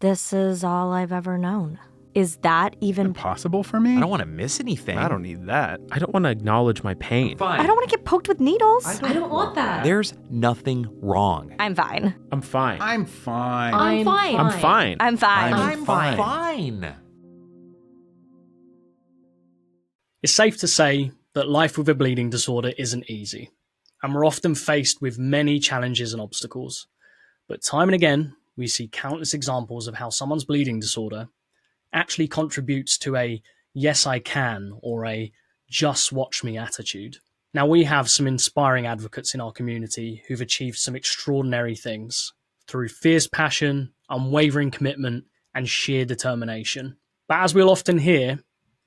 This is all I've ever known. Is that even possible for me? I don't want to miss anything. I don't need that. I don't want to acknowledge my pain. I don't want to get poked with needles. I don't want that. There's nothing wrong. I'm fine. I'm fine. I'm fine. I'm fine. I'm fine. I'm fine. I'm fine. It's safe to say that life with a bleeding disorder isn't easy, and we're often faced with many challenges and obstacles. But time and again, we see countless examples of how someone's bleeding disorder actually contributes to a yes I can or a just watch me attitude. Now, we have some inspiring advocates in our community who've achieved some extraordinary things through fierce passion, unwavering commitment, and sheer determination. But as we'll often hear,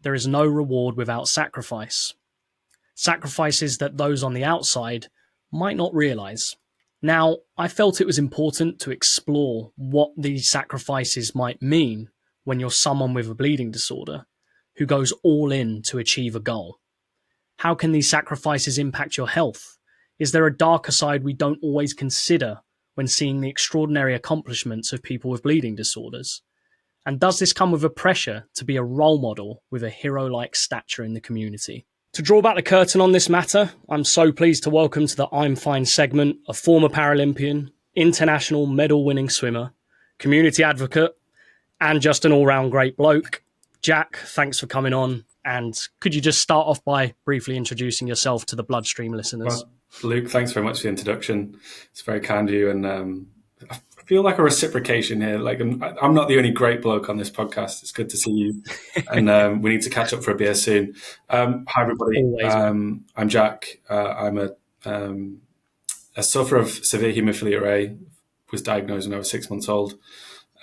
there is no reward without sacrifice. Sacrifices that those on the outside might not realise. Now, I felt it was important to explore what these sacrifices might mean when you're someone with a bleeding disorder who goes all in to achieve a goal. How can these sacrifices impact your health? Is there a darker side we don't always consider when seeing the extraordinary accomplishments of people with bleeding disorders? And does this come with a pressure to be a role model with a hero-like stature in the community? To draw back the curtain on this matter, I'm so pleased to welcome to the I'm Fine segment a former Paralympian, international medal-winning swimmer, community advocate, and just an all-round great bloke. Jack, thanks for coming on. And could you just start off by briefly introducing yourself to the BloodStream listeners? Well, Luke, thanks very much for the introduction. It's very kind of you. And I feel like a reciprocation here. Like I'm not the only great bloke on this podcast. It's good to see you. And we need to catch up for a beer soon. Hi, everybody. I'm Jack. I'm a sufferer of severe haemophilia A. Was diagnosed when I was 6 months old.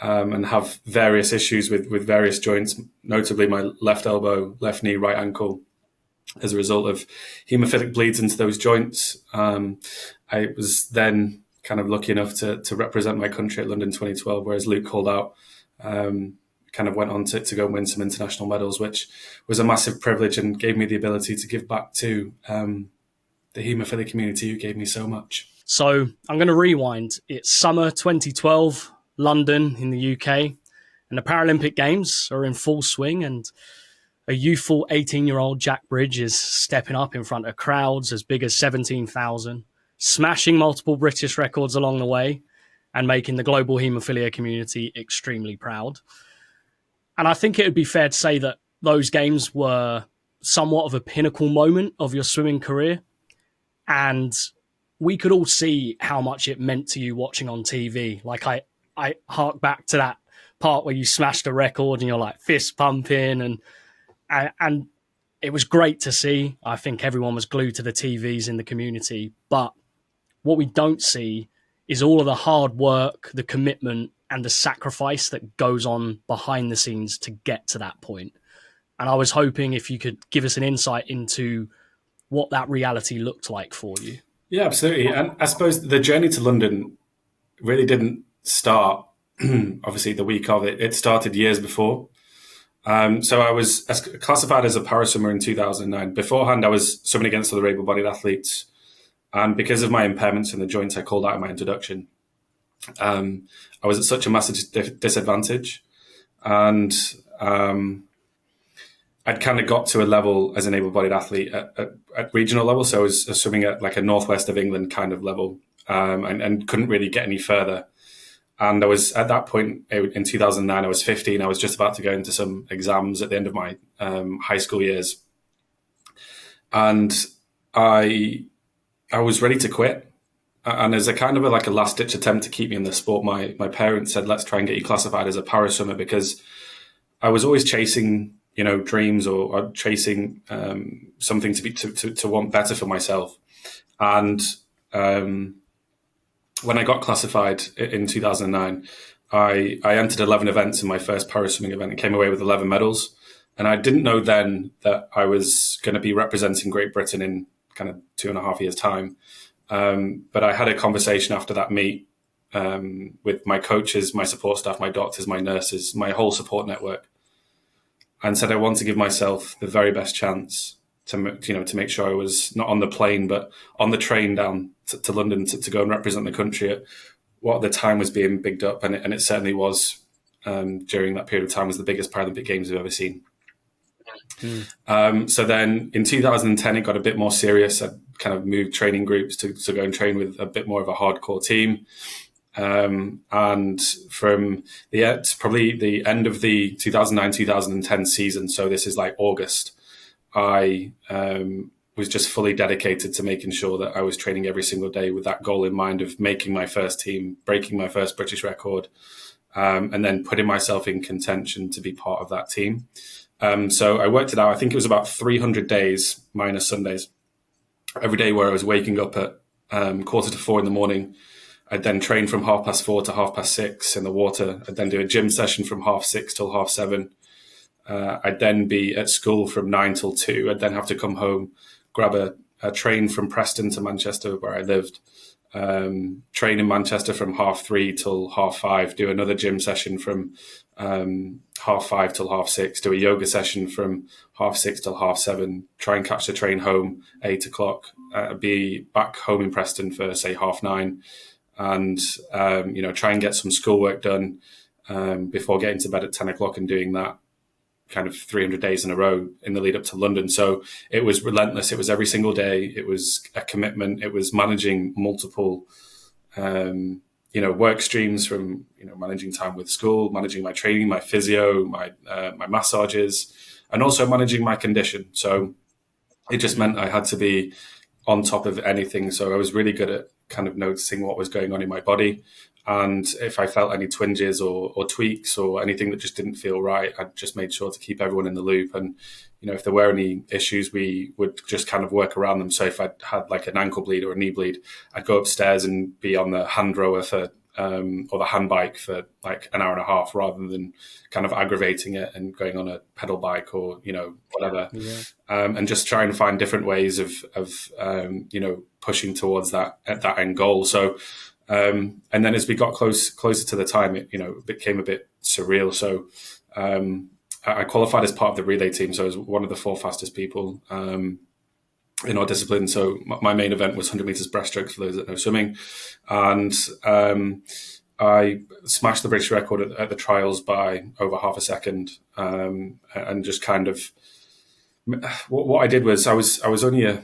And have various issues with various joints, notably my left elbow, left knee, right ankle, as a result of haemophilic bleeds into those joints. I was then kind of lucky enough to represent my country at London 2012, whereas Luke called out, kind of went on to go and win some international medals, which was a massive privilege and gave me the ability to give back to the haemophilia community who gave me so much. So I'm going to rewind. It's summer 2012. London in the UK, and the Paralympic Games are in full swing, and a youthful 18-year-old Jack Bridge is stepping up in front of crowds as big as 17,000, smashing multiple British records along the way and making the global haemophilia community extremely proud. And I think it would be fair to say that those games were somewhat of a pinnacle moment of your swimming career, and we could all see how much it meant to you watching on TV. Like I hark back to that part where you smashed a record and you're like fist pumping and it was great to see. I think everyone was glued to the TVs in the community. But what we don't see is all of the hard work, the commitment and the sacrifice that goes on behind the scenes to get to that point. And I was hoping if you could give us an insight into what that reality looked like for you. Yeah, absolutely. And I suppose the journey to London really didn't start obviously the week of it. It started years before. So I was classified as a paraswimmer in 2009. Beforehand, I was swimming against other able-bodied athletes. And because of my impairments in the joints I called out in my introduction, I was at such a massive disadvantage. And I'd kind of got to a level as an able-bodied athlete at regional level. So I was swimming at like a northwest of England kind of level and couldn't really get any further. And I was at that point in 2009, I was 15. I was just about to go into some exams at the end of my high school years. And I was ready to quit. And as a kind of like a last ditch attempt to keep me in the sport, my parents said, let's try and get you classified as a paraswimmer, because I was always chasing, dreams or chasing something to want better for myself. And when I got classified in 2009, I entered 11 events in my first paraswimming event and came away with 11 medals. And I didn't know then that I was going to be representing Great Britain in kind of 2.5 years' time. But I had a conversation after that meet with my coaches, my support staff, my doctors, my nurses, my whole support network, and said I want to give myself the very best chance to make sure I was not on the plane, but on the train down to London to go and represent the country at what at the time was being bigged up. And it certainly was during that period of time was the biggest Paralympic Games we've ever seen. So then in 2010, it got a bit more serious. I kind of moved training groups to go and train with a bit more of a hardcore team. And from probably the end of the 2009-2010 season, so this is like August, I was just fully dedicated to making sure that I was training every single day with that goal in mind of making my first team, breaking my first British record, and then putting myself in contention to be part of that team. So I worked it out. I think it was about 300 days minus Sundays, every day where I was waking up at 3:45 in the morning. I'd then train from 4:30 to 6:30 in the water. I'd then do a gym session from 6:30 till 7:30. I'd then be at school from 9 till 2. I'd then have to come home, grab a train from Preston to Manchester where I lived, train in Manchester from 3:30 till 5:30, do another gym session from 5:30 till 6:30, do a yoga session from 6:30 till 7:30, try and catch the train home 8 o'clock, be back home in Preston for say 9:30, and try and get some schoolwork done before getting to bed at 10 o'clock and doing that kind of 300 days in a row in the lead up to London. So it was relentless. It was every single day. It was a commitment. It was managing multiple, work streams from, managing time with school, managing my training, my physio, my massages, and also managing my condition. So it just meant I had to be on top of anything. So I was really good at kind of noticing what was going on in my body. And if I felt any twinges or tweaks or anything that just didn't feel right, I just made sure to keep everyone in the loop. And, if there were any issues, we would just kind of work around them. So if I had like an ankle bleed or a knee bleed, I'd go upstairs and be on the hand rower or the hand bike for like an hour and a half rather than kind of aggravating it and going on a pedal bike or, whatever. Yeah. And just try and find different ways of pushing towards that end goal. So, and then as we got closer to the time, it became a bit surreal. So I qualified as part of the relay team. So I was one of the 4 fastest people in our discipline. So my main event was 100 meters breaststroke for those that know swimming. And I smashed the British record at the trials by over half a second. And just kind of what I did was I was only a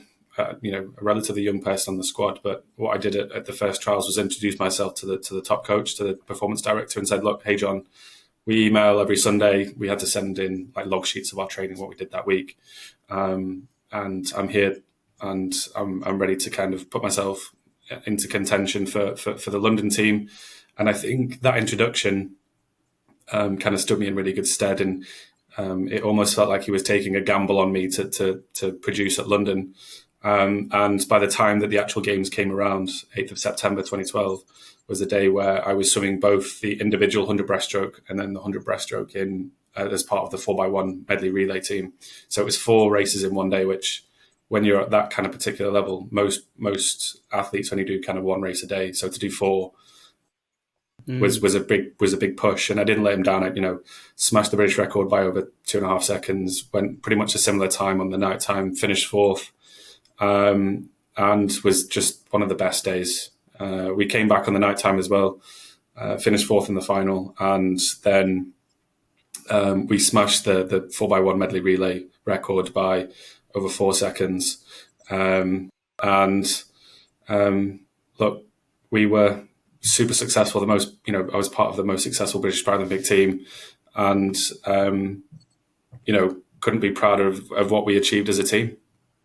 relatively young person on the squad, but what I did at the first trials was introduce myself to the top coach, to the performance director, and said, "Look, hey John, we email every Sunday. We had to send in like log sheets of our training, what we did that week, and I'm here, and I'm ready to kind of put myself into contention for the London team." And I think that introduction kind of stood me in really good stead, and it almost felt like he was taking a gamble on me to produce at London. And by the time that the actual games came around, 8th of September 2012 was the day where I was swimming both the individual 100 breaststroke and then the 100 breaststroke in as part of the 4x1 medley relay team. So it was 4 races in one day, which when you're at that kind of particular level, most athletes only do kind of 1 race a day. So to do 4 was a big push, and I didn't let him down. I smashed the British record by over 2.5 seconds, went pretty much a similar time on the night time, finished 4th. And was just one of the best days. We came back on the night time as well, finished 4th in the final, and then we smashed the 4x1 medley relay record by over 4 seconds. Look, we were super successful. I was part of the most successful British Paralympic team, and couldn't be prouder of what we achieved as a team.